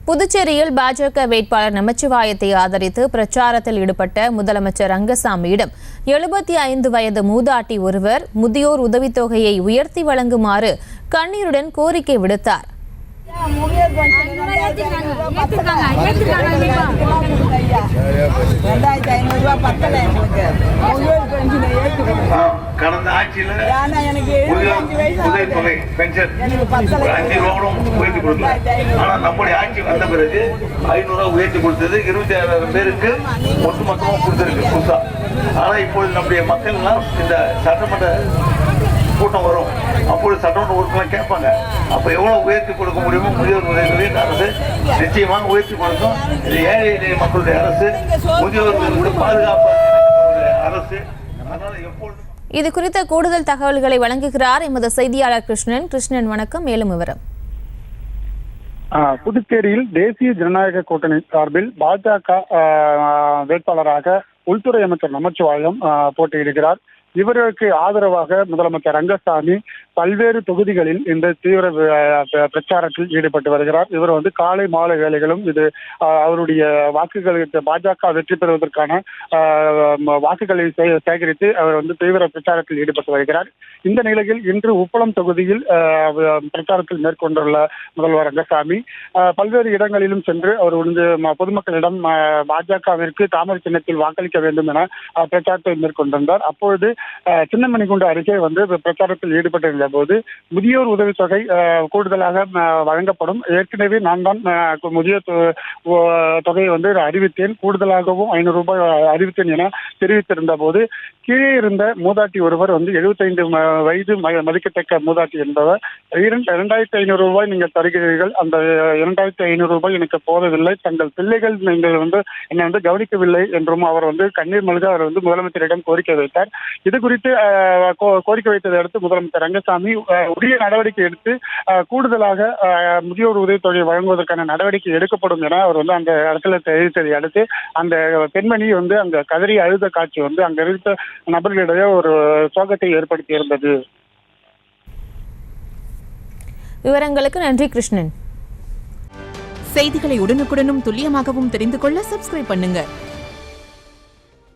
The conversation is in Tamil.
புதுச்சேரியில் பாஜக வேட்பாளர் நமச்சிவாயத்தை ஆதரித்து பிரச்சாரத்தில் ஈடுபட்ட முதலமைச்சர் ரங்கசாமியிடம் 75 வயது மூதாட்டி ஒருவர் முதியோர் உதவித்தொகையை உயர்த்தி வழங்குமாறு கண்ணீருடன் கோரிக்கை விடுத்தார். கடந்த ஆட்சியில் உதவித்தொகை பென்ஷன் 5 ரூபா உயர்த்தி கொடுக்கல. ஆனா நம்முடைய ஆட்சி வந்த பிறகு 500 ரூபாய் உயர்த்தி கொடுத்தது 26,000 பேருக்கு ஒட்டுமொத்தமாக கொடுத்திருக்கு புதுசா. ஆனா இப்பொழுது நம்முடைய மக்கள் எல்லாம் இந்த சட்டமன்ற கூட்டம் வரும், அப்பொழுது சட்டமன்ற உறுப்பினர் கேட்பாங்க, அப்ப எவ்வளவு உயர்த்தி கொடுக்க முடியுமோ முதியோர் உதவித்தொகை அரசு நிச்சயமாக உயர்த்தி கொடுக்கும். இது ஏழை எளிய மக்களுடைய அரசு, முதியோர்களுடைய பாதுகாப்பு அரசு. அதனால எப்பொழுது இது குறித்த கூடுதல் தகவல்களை வழங்குகிறார் எமது செய்தியாளர் கிருஷ்ணன். வணக்கம். மேலும் விவரம். புதுச்சேரியில் தேசிய ஜனநாயக கூட்டணி சார்பில் பாஜக வேட்பாளராக உள்துறை அமைச்சர் நமச்சிவாயம் போட்டியிடுகிறார். இவருக்கு ஆதரவாக முதலமைச்சர் ரங்கசாமி பல்வேறு தொகுதிகளில் இந்த தீவிர பிரச்சாரத்தில் ஈடுபட்டு வருகிறார். இவர் காலை மாலை வேளைகளும் இது அவருடைய வாக்குகளுக்கு பாஜக வெற்றி பெறுவதற்கான வாக்குகளை சேகரித்து அவர் தீவிர பிரச்சாரத்தில் ஈடுபட்டு வருகிறார். இந்த நிலையில் இன்று உப்பளம் தொகுதியில் பிரச்சாரத்தில் மேற்கொண்டுள்ள முதல்வர் ரங்கசாமி பல்வேறு இடங்களிலும் சென்று அவர் பொதுமக்களிடம் பாஜகவிற்கு தாமரை சின்னத்தில் வாக்களிக்க வேண்டும் என பிரச்சாரத்தை மேற்கொண்டிருந்தார். அப்பொழுது சின்னமணிக்குண்டு அருகே பிரச்சாரத்தில் ஈடுபட்டிருந்த போது முதியோர் உதவித்தொகை கூடுதலாக வழங்கப்படும், ஏற்கனவே நான் தான் முதியோர் தொகையை அறிவித்தேன், கூடுதலாகவும் 500 ரூபாய் அறிவித்தேன் என தெரிவித்திருந்த போது கீழே இருந்த மூதாட்டி ஒருவர் 75 வயது மதிக்கத்தக்க மூதாட்டி என்பவர் 2,500 ரூபாய் நீங்கள் தருகிறீர்கள், அந்த 2,500 ரூபாய் எனக்கு போதவில்லை, தங்கள் பிள்ளைகள் நீங்கள் என்னை கவனிக்கவில்லை என்றும் அவர் கண்ணீர் மல்க அவர் முதலமைச்சரிடம் கோரிக்கை வைத்தார். இது குறித்து கோரிக்கை வைத்ததை அடுத்து முதலமைச்சர் ரங்கசாமி உரிய நடவடிக்கை எடுத்து கூடுதலாக முதியோர் உதவித்தொகை வழங்குவதற்கான நடவடிக்கை எடுக்கப்படும் என அவர் அந்த இடத்துல தெரிவித்ததை அடுத்து அந்த பெண்மணி அங்க கதறி அழுத காட்சி அங்க இருந்த நபர்களிடையே ஒரு சோகத்தை ஏற்படுத்தி இருந்தது. விவரங்களுக்கு நன்றி கிருஷ்ணன். செய்திகளை உடனுக்குடனும் துல்லியமாகவும் தெரிந்து கொள்ள சப்ஸ்கிரைப் பண்ணுங்க.